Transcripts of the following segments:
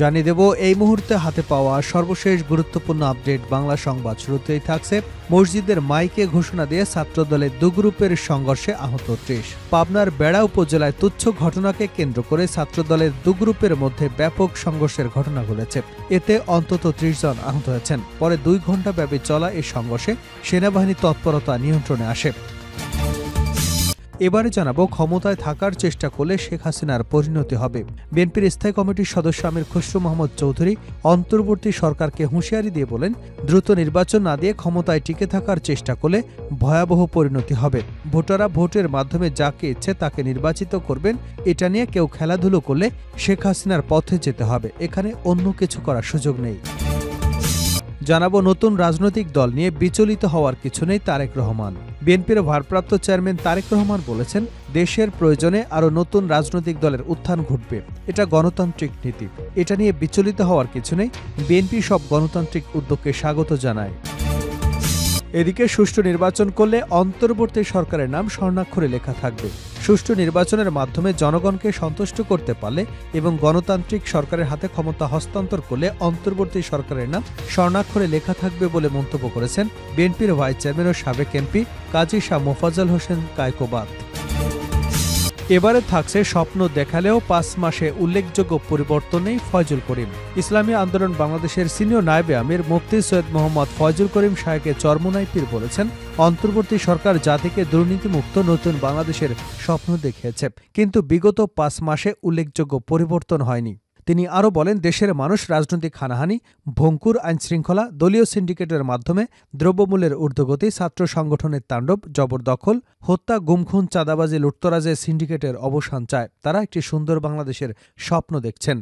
জানিয়ে দেব এই মুহূর্তে হাতে পাওয়া সর্বশেষ গুরুত্বপূর্ণ আপডেট বাংলা সংবাদ। শুরুতেই থাকছে মসজিদের মাইকে ঘোষণা দিয়ে ছাত্রদলের দু গ্রুপের সংঘর্ষে আহত ৩০। পাবনার বেড়া উপজেলায় তুচ্ছ ঘটনাকে কেন্দ্র করে ছাত্রদলের দু গ্রুপের মধ্যে ব্যাপক সংঘর্ষের ঘটনা ঘটেছে। এতে অন্তত ৩০ জন আহত হয়েছেন। পরে ২ ঘণ্টা ব্যাপী চলা এই সংঘর্ষে সেনাবাহিনীর তৎপরতা নিয়ন্ত্রণে আসে। এবারে জানাবো, ক্ষমতায় থাকার চেষ্টা করলে শেখ হাসিনার পরিণতি হবে। বিএনপির স্থায়ী কমিটির সদস্য আমির খসরু মোহাম্মদ চৌধুরী অন্তর্বর্তী সরকারকে হুঁশিয়ারি দিয়ে বলেন, দ্রুত নির্বাচন না দিয়ে ক্ষমতায় টিকে থাকার চেষ্টা করলে ভয়াবহ পরিণতি হবে। ভোটাররা ভোটের মাধ্যমে যাকে ইচ্ছে তাকে নির্বাচিত করবেন। এটা নিয়ে কেউ খেলাধুলো করলে শেখ হাসিনার পথে যেতে হবে। এখানে অন্য কিছু করার সুযোগ নেই। জানাবো, নতুন রাজনৈতিক দল নিয়ে বিচলিত হওয়ার কিছু নেই তারেক রহমান। বিএনপির ভারপ্রাপ্ত চেয়ারম্যান তারেক রহমান বলেছেন, দেশের প্রয়োজনে আরও নতুন রাজনৈতিক দলের উত্থান ঘটবে। এটা গণতান্ত্রিক নীতি, এটা নিয়ে বিচলিত হওয়ার কিছু নেই। বিএনপি সব গণতান্ত্রিক উদ্যোগকে স্বাগত জানায়। এদিকে সুষ্ঠু নির্বাচন করলে অন্তর্বর্তী সরকারের নাম স্বর্ণাক্ষরে লেখা থাকবে। সুষ্ঠু নির্বাচনের মাধ্যমে জনগণকে সন্তুষ্ট করতে পারলে এবং গণতান্ত্রিক সরকারের হাতে ক্ষমতা হস্তান্তর করলে অন্তর্বর্তী সরকারের নাম স্বর্ণাক্ষরে লেখা থাকবে বলে মন্তব্য করেছেন বিএনপির ভাইস চেয়ারম্যান ও সাবেক এমপি কাজী শাহ মোফাজ্জল হোসেন কায়কোবাদ। এবারে থাকছে স্বপ্ন দেখালেও ৫ মাসে উল্লেখযোগ্য পরিবর্তন নেই ফয়জুল করিম। ইসলামী আন্দোলন বাংলাদেশের সিনিয়র নায়েবে আমির মুফতি সৈয়দ মোহাম্মদ ফয়জুল করিম শাহকে চরমোনাই পীর বলেছেন, অন্তর্বর্তী সরকার জাতিকে দুর্নীতিমুক্ত নতুন বাংলাদেশের স্বপ্ন দেখিয়েছে, কিন্তু বিগত ৫ মাসে উল্লেখযোগ্য পরিবর্তন হয়নি। তিনি আরও বলেন, দেশের মানুষ রাজনৈতিক হানাহানি, ভঙ্গুর আইনশৃঙ্খলা, দলীয় সিন্ডিকেটের মাধ্যমে দ্রব্যমূল্যের ঊর্ধ্বগতি, ছাত্র সংগঠনের তাণ্ডব, জবরদখল, হত্যা, গুমখুন, চাঁদাবাজি, লুটতরাজের সিন্ডিকেটের অবসান চায়। তারা একটি সুন্দর বাংলাদেশের স্বপ্ন দেখছেন।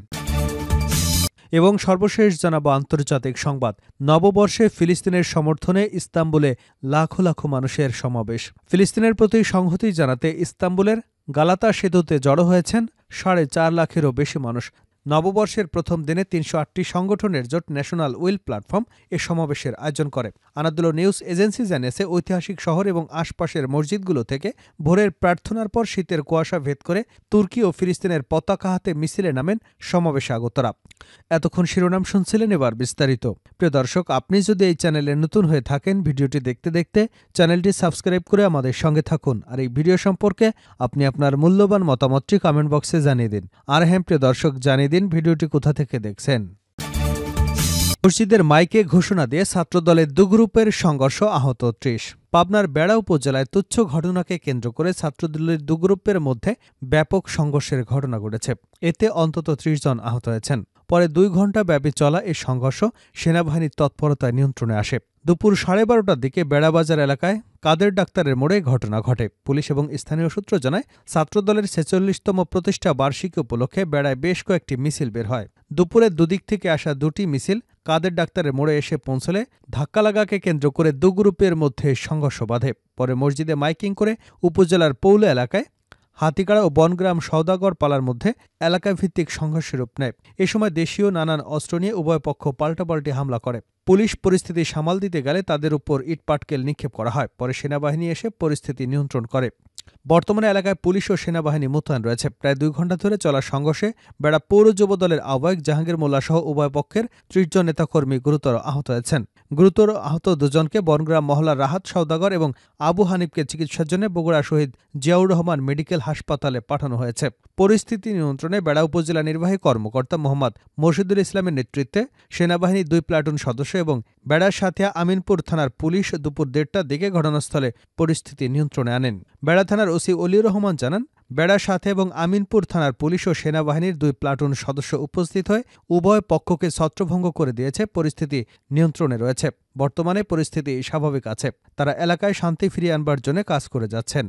এবং সর্বশেষ জানাবো আন্তর্জাতিক সংবাদ। নববর্ষে ফিলিস্তিনের সমর্থনে ইস্তাম্বুলে লাখো লাখো মানুষের সমাবেশ। ফিলিস্তিনের প্রতি সংহতি জানাতে ইস্তাম্বুলের গালাতা সেতুতে জড়ো হয়েছেন ৪.৫ লাখেরও বেশি মানুষ। নববর্ষের প্রথম দিনে ৩০৮টি সংগঠনের জোট ন্যাশনাল উইল প্ল্যাটফর্ম এ সমাবেশের আয়োজন করে। আনাদুল নিউজ এজেন্সি জানিয়েছে, ঐতিহাসিক শহর এবং আশপাশের মসজিদগুলো থেকে ভোরের প্রার্থনার পর শীতের কুয়াশা ভেদ করে তুর্কি ও ফিলিস্তিনের পতাকা হাতে মিছিলে নামেন সমাবেশে আগতরা। এতক্ষণ শিরোনাম শুনছিলেন, এবার বিস্তারিত। প্রিয় দর্শক, আপনি যদি এই চ্যানেলে নতুন হয়ে থাকেন, ভিডিওটি দেখতে দেখতে চ্যানেলটি সাবস্ক্রাইব করে আমাদের সঙ্গে থাকুন। আর এই ভিডিও সম্পর্কে আপনি আপনার মূল্যবান মতামতটি কমেন্ট বক্সে জানিয়ে দিন। আর হ্যাঁ প্রিয় দর্শক, জানিয়ে দিন ভিডিওটি কোথা থেকে দেখছেন। মসজিদের মাইকে ঘোষণা দিয়ে ছাত্রদলের দু গ্রুপের সংঘর্ষ, আহত ৩০। পাবনার বেড়া উপজেলায় তুচ্ছ ঘটনাকে কেন্দ্র করে ছাত্রদলের দু গ্রুপের মধ্যে ব্যাপক সংঘর্ষের ঘটনা ঘটেছে। এতে অন্তত ৩০ জন আহত হয়েছেন। পরে ২ ঘণ্টা ব্যাপী চলা এই সংঘর্ষ সেনাবাহিনীর তৎপরতায় নিয়ন্ত্রণে আসে। দুপুর 12:30টার দিকে বেড়াবাজার এলাকায় কাদের ডাক্তারের মোড়ে ঘটনা ঘটে। পুলিশ এবং স্থানীয় সূত্র জানায়, ছাত্রদলের ৪৬তম প্রতিষ্ঠা বার্ষিকী উপলক্ষে বেড়ায় বেশ কয়েকটি মিছিল বের হয়। দুপুরে দুদিক থেকে আসা দুটি মিছিল কাদের ডাক্তারের মোড়ে এসে পৌঁছলে ধাক্কা লাগাকে কেন্দ্র করে দু গ্রুপের মধ্যে সংঘর্ষ বাধে। পরে মসজিদে মাইকিং করে উপজেলার পৌলা এলাকায় হাতিগাড়া ও বনগ্রাম সওদাগর পালার মধ্যে এলাকাভিত্তিক সংঘর্ষের রূপ নেয়। এ সময় দেশীয় নানান অস্ত্র নিয়ে উভয় পক্ষ পাল্টাপাল্টি হামলা করে। পুলিশ পরিস্থিতি সামাল দিতে গেলে তাদের উপর ইটপাটকেল নিক্ষেপ করা হয়। পরে সেনাবাহিনী এসে পরিস্থিতি নিয়ন্ত্রণ করে। বর্তমানে এলাকায় পুলিশ ও সেনাবাহিনী মোতায়েন রয়েছে। প্রায় ২ ঘণ্টা ধরে চলা সংঘর্ষে বেড়া পৌর যুব দলের আহ্বায়ক জাহাঙ্গীর মোল্লা সহ উভয় পক্ষের ৩০ জন নেতাকর্মী গুরুতর আহত হয়েছেন। গুরুতর আহত দুজনকে বনগ্রাম মহল্লার রাহাত সওদাগর এবং আবু হানিফকে চিকিৎসার জন্য বগুড়া শহীদ জিয়াউর রহমান মেডিকেল হাসপাতালে পাঠানো হয়েছে। পরিস্থিতি নিয়ন্ত্রণে বেড়া উপজেলা নির্বাহী কর্মকর্তা মোহাম্মদ মোর্শেদুল ইসলামের নেতৃত্বে সেনাবাহিনীর ২ প্লাটুন সদস্য এবং বেড়া সাথিয়া আমিনপুর থানার পুলিশ দুপুর ১:৩০টার দিকে ঘটনাস্থলে পরিস্থিতি নিয়ন্ত্রণে আনেন। বেড়া থানার ওসি অলিউর রহমান জানান, বেড়া সাথে এবং আমিনপুর থানার পুলিশ ও সেনাবাহিনীর ২ প্লাটুন সদস্য উপস্থিত হয়ে উভয় পক্ষকে ছত্রভঙ্গ করে দিয়েছে। পরিস্থিতি নিয়ন্ত্রণে রয়েছে। বর্তমানে পরিস্থিতি স্বাভাবিক আছে। তারা এলাকায় শান্তি ফিরিয়ে আনবার জন্য কাজ করে যাচ্ছেন।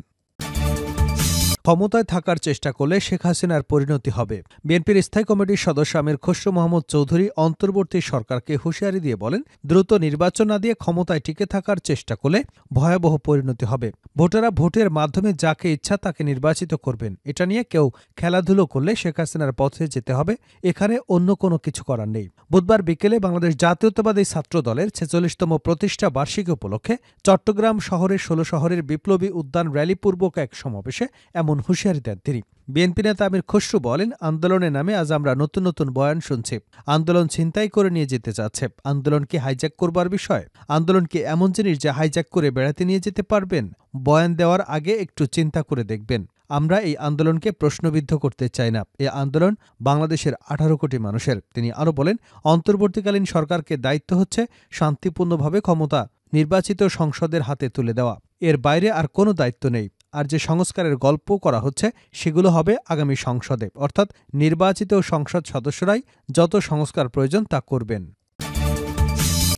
ক্ষমতায় থাকার চেষ্টা করলে শেখ হাসিনার পরিণতি হবে। বিএনপির স্থায়ী কমিটির সদস্য আমির খসরু মোহাম্মদ চৌধুরী অন্তর্বর্তী সরকারকে হুঁশিয়ারি দিয়ে বলেন, দ্রুত নির্বাচন না দিয়ে ক্ষমতায় টিকে থাকার চেষ্টা করলে ভয়াবহ পরিণতি হবে। ভোটাররা ভোটের মাধ্যমে যাকে ইচ্ছা তাকে নির্বাচিত করবেন। এটা নিয়ে কেউ খেলাধুলো করলে শেখ হাসিনার পথে যেতে হবে। এখানে অন্য কোনো কিছু করার নেই। বুধবার বিকেলে বাংলাদেশ জাতীয়তাবাদী ছাত্র দলের ৪৬তম প্রতিষ্ঠা বার্ষিকী উপলক্ষে চট্টগ্রাম শহরের ১৬ শহরের বিপ্লবী উদ্যান র্যালিপূর্বক এক সমাবেশে এমন এমন হুঁশিয়ারি দেন তিনি। বিএনপি নেতা আমির খসরু বলেন, আন্দোলনের নামে আজ আমরা নতুন নতুন বয়ান শুনছি। আন্দোলন ছিনতাই করে নিয়ে যেতে চাচ্ছে। আন্দোলন কি হাইজ্যাক করবার বিষয়? আন্দোলন কি এমন জিনিস যে হাইজ্যাক করে বেড়াতে নিয়ে যেতে পারবেন? বয়ান দেওয়ার আগে একটু চিন্তা করে দেখবেন। আমরা এই আন্দোলনকে প্রশ্নবিদ্ধ করতে চাই না। এই আন্দোলন বাংলাদেশের 18 কোটি মানুষের। তিনি আরও বলেন, অন্তর্বর্তীকালীন সরকারকে দায়িত্ব হচ্ছে শান্তিপূর্ণভাবে ক্ষমতা নির্বাচিত সংসদের হাতে তুলে দেওয়া। এর বাইরে আর কোনো দায়িত্ব নেই। আর যে সংস্কারের গল্প করা হচ্ছে সেগুলো হবে আগামী সংসদে, অর্থাৎ নির্বাচিত সংসদ সদস্যরাই যত সংস্কার প্রয়োজন তা করবেন।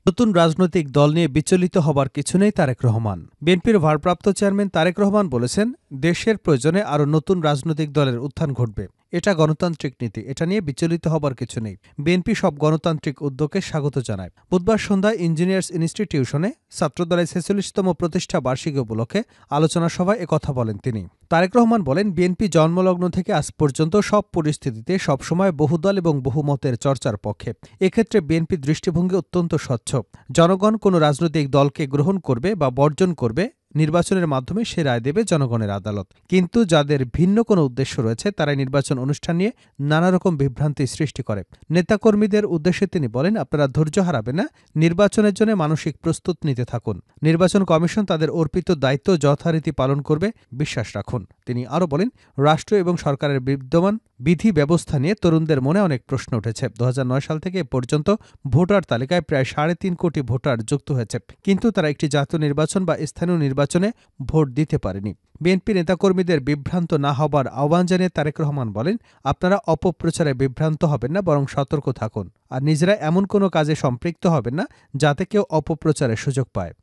নতুন রাজনৈতিক দল নিয়ে বিচলিত হবার কিছু নেই তারেক রহমান। বিএনপির ভারপ্রাপ্ত চেয়ারম্যান তারেক রহমান বলেছেন, দেশের প্রয়োজনে আরও নতুন রাজনৈতিক দলের উত্থান ঘটবে। এটা গণতান্ত্রিক নীতি, এটা নিয়ে বিচলিত হবার কিছু নেই। বিএনপি সব গণতান্ত্রিক উদ্যোগকে স্বাগত জানায়। বুধবার সন্ধ্যায় ইঞ্জিনিয়ার্স ইনস্টিটিউশনে ছাত্রদলের ৪৬তম প্রতিষ্ঠা বার্ষিকী উপলক্ষে আলোচনা সভায় একথা বলেন তিনি। তারেক রহমান বলেন, বিএনপি জন্মলগ্ন থেকে আজ পর্যন্ত সব পরিস্থিতিতে সবসময় বহুদল এবং বহুমতের চর্চার পক্ষে। এক্ষেত্রে বিএনপির দৃষ্টিভঙ্গি অত্যন্ত স্বচ্ছ। জনগণ কোনো রাজনৈতিক দলকে গ্রহণ করবে বা বর্জন করবে, নির্বাচনের মাধ্যমে সে রায় দেবে জনগণের আদালত। কিন্তু যাদের ভিন্ন কোনো উদ্দেশ্য রয়েছে তারাই নির্বাচন অনুষ্ঠান নিয়ে নানা রকম বিভ্রান্তি সৃষ্টি করে। নেতাকর্মীদের উদ্দেশ্যে তিনি বলেন, আপনারা ধৈর্য হারাবেন না, নির্বাচনের জন্য মানসিক প্রস্তুত নিতে থাকুন। নির্বাচন কমিশন তাদের অর্পিত দায়িত্ব যথারীতি পালন করবে, বিশ্বাস রাখুন। তিনি আরও বলেন, রাষ্ট্র এবং সরকারের বিদ্যমান বিধি ব্যবস্থা নিয়ে তরুণদের মনে অনেক প্রশ্ন উঠেছে। 2009 সাল থেকে এ পর্যন্ত ভোটার তালিকায় প্রায় 3.5 কোটি ভোটার যুক্ত হয়েছে, কিন্তু তারা একটি জাতীয় নির্বাচন বা স্থানীয় নির্বাচনে ভোট দিতে পারেনি। বিএনপি নেতাকর্মীদের বিভ্রান্ত না হবার আহ্বান জানিয়ে তারেক রহমান বলেন, আপনারা অপপ্রচারে বিভ্রান্ত হবেন না, বরং সতর্ক থাকুন। আর নিজেরা এমন কোনো কাজে সম্পৃক্ত হবেন না যাতে কেউ অপপ্রচারের সুযোগ পায়।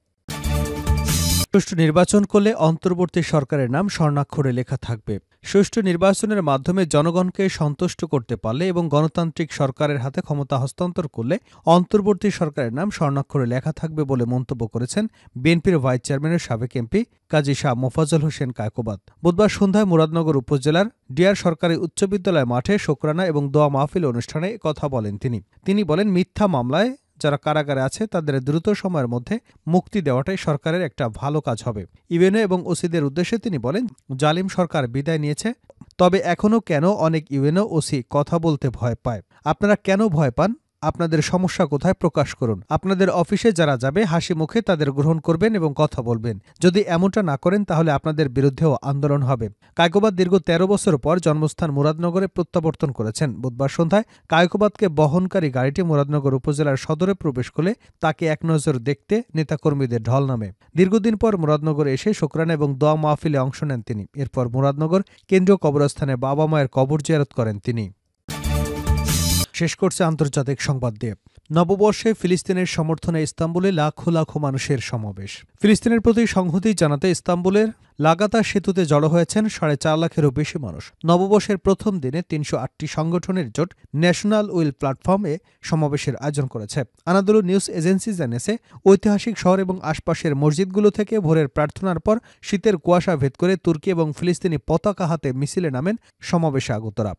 সুষ্ঠু নির্বাচন করলে অন্তর্বর্তী সরকারের নাম স্বর্ণাক্ষরে লেখা থাকবে। সুষ্ঠু নির্বাচনের মাধ্যমে জনগণকে সন্তুষ্ট করতে পারলে এবং গণতান্ত্রিক সরকারের হাতে ক্ষমতা হস্তান্তর করলে অন্তর্বর্তী সরকারের নাম স্বর্ণাক্ষরে লেখা থাকবে বলে মন্তব্য করেছেন বিএনপির ভাইস চেয়ারম্যানের সাবেক এমপি কাজী শাহ মোফাজ্জল হোসেন কায়কোবাদ। বুধবার সন্ধ্যায় মুরাদনগর উপজেলার ডিয়ার সরকারি উচ্চ বিদ্যালয় মাঠে শুকরানা এবং দোয়া মাহফিল অনুষ্ঠানে কথা বলেন তিনি বলেন, মিথ্যা মামলায় যারা কারাগারে আছে তাদের দ্রুত সময়ের মধ্যে মুক্তি দেওয়াটাই সরকারের একটা ভালো কাজ হবে। ইউএনও এবং ওসিদের উদ্দেশ্যে তিনি বলেন, জালিম সরকার বিদায় নিয়েছে, তবে এখনও কেন অনেক ইউএনও ওসি কথা বলতে ভয় পায়। আপনারা কেন ভয় পান? আপনাদের সমস্যা কোথায় প্রকাশ করুন। আপনাদের অফিসে যারা যাবে হাসি মুখে তাদের গ্রহণ করবেন এবং কথা বলবেন। যদি এমনটা না করেন তাহলে আপনাদের বিরুদ্ধেও আন্দোলন হবে। কায়কোবাদ দীর্ঘ 13 বছর পর জন্মস্থান মুরাদনগরে প্রত্যাবর্তন করেছেন। বুধবার সন্ধ্যায় কায়কোবাদকে বহনকারী গাড়িটি মুরাদনগর উপজেলার সদরে প্রবেশ করলে তাকে এক নজর দেখতে নেতাকর্মীদের ঢল নামে। দীর্ঘদিন পর মুরাদনগরে এসে শুকরানা এবং দোয়া মাহফিলে অংশ নেন তিনি। এরপর মুরাদনগর কেন্দ্রীয় কবরস্থানে বাবা মায়ের কবর জিয়ারত করেন তিনি। শেষ করছে আন্তর্জাতিক সংবাদ দিয়ে। নববর্ষে ফিলিস্তিনের সমর্থনে ইস্তাম্বুলে লাখো লাখো মানুষের সমাবেশ। ফিলিস্তিনের প্রতি সংহতি জানাতে ইস্তাম্বুলের লাগাতার সেতুতে জড়ো হয়েছেন 4.5 লাখেরও বেশি মানুষ। নববর্ষের প্রথম দিনে 308টি সংগঠনের জোট ন্যাশনাল উইল প্ল্যাটফর্মে সমাবেশের আয়োজন করেছে। আনাদোলু নিউজ এজেন্সি জানিয়েছে, ঐতিহাসিক শহর এবং আশপাশের মসজিদগুলো থেকে ভোরের প্রার্থনার পর শীতের কুয়াশা ভেদ করে তুর্কি এবং ফিলিস্তিনি পতাকা হাতে মিছিলে নামেন সমাবেশে আগতরা।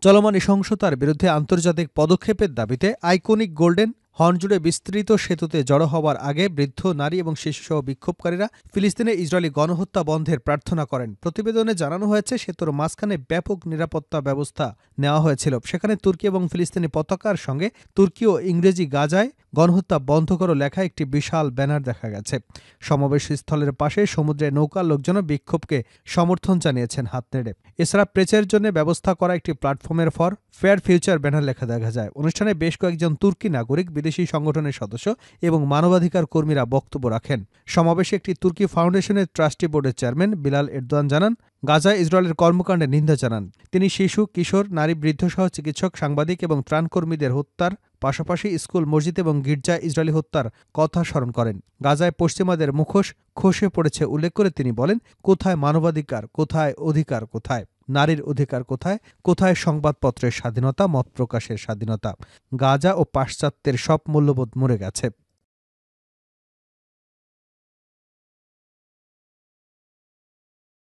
চলমান সহিংসতার বিরুদ্ধে আন্তর্জাতিক পদক্ষেপের দাবিতে আইকনিক গোল্ডেন হর্ন জুড়ে বিস্তৃত সেতুতে জড়ো হওয়ার আগে বৃদ্ধ, নারী এবং শিশুসহ বিক্ষোভকারীরা ফিলিস্তিনে ইসরায়েলি গণহত্যা বন্ধের প্রার্থনা করেন। প্রতিবেদনে জানানো হয়েছে, সেতুর মাঝখানে ব্যাপক নিরাপত্তা ব্যবস্থা নেওয়া হয়েছিল। সেখানে তুর্কি এবং ফিলিস্তিনি পতাকার সঙ্গে তুর্কি ও ইংরেজি গাজায় গণহত্যা বন্ধ করো লেখা একটি বিশাল ব্যানার দেখা গেছে। সমাবেশ স্থলের পাশে সমুদ্রে নৌকার লোকজনও বিক্ষোভকে সমর্থন জানিয়েছেন হাত নেড়ে। এছাড়া প্রেসের জন্য ব্যবস্থা করা একটি প্ল্যাটফর্মের ফর ফেয়ার ফিউচার ব্যানার লেখা দেখা যায়। অনুষ্ঠানে বেশ কয়েকজন তুর্কি নাগরিক, বিদেশি সংগঠনের সদস্য এবং মানবাধিকার কর্মীরা বক্তব্য রাখেন। সমাবেশে একটি তুর্কি ফাউন্ডেশনের ট্রাস্টি বোর্ডের চেয়ারম্যান বিলাল এরদোয়ান জানান, গাজায় ইসরায়েলের কর্মকাণ্ডে নিন্দা জানান। তিনি শিশু, কিশোর, নারী, বৃদ্ধসহ চিকিৎসক, সাংবাদিক এবং ত্রাণকর্মীদের হত্যার পাশাপাশি স্কুল, মসজিদ এবং গির্জায় ইসরায়েলি হত্যার কথা স্মরণ করেন। গাজায় পশ্চিমাদের মুখোশ খসে পড়েছে উল্লেখ করে তিনি বলেন, কোথায় মানবাধিকার, কোথায় অধিকার, কোথায় নারীর অধিকার, কোথায় কোথায় সংবাদপত্রের স্বাধীনতা, মত প্রকাশের স্বাধীনতা? গাজা ও পাশ্চাত্যের সব মূল্যবোধ মরে গেছে।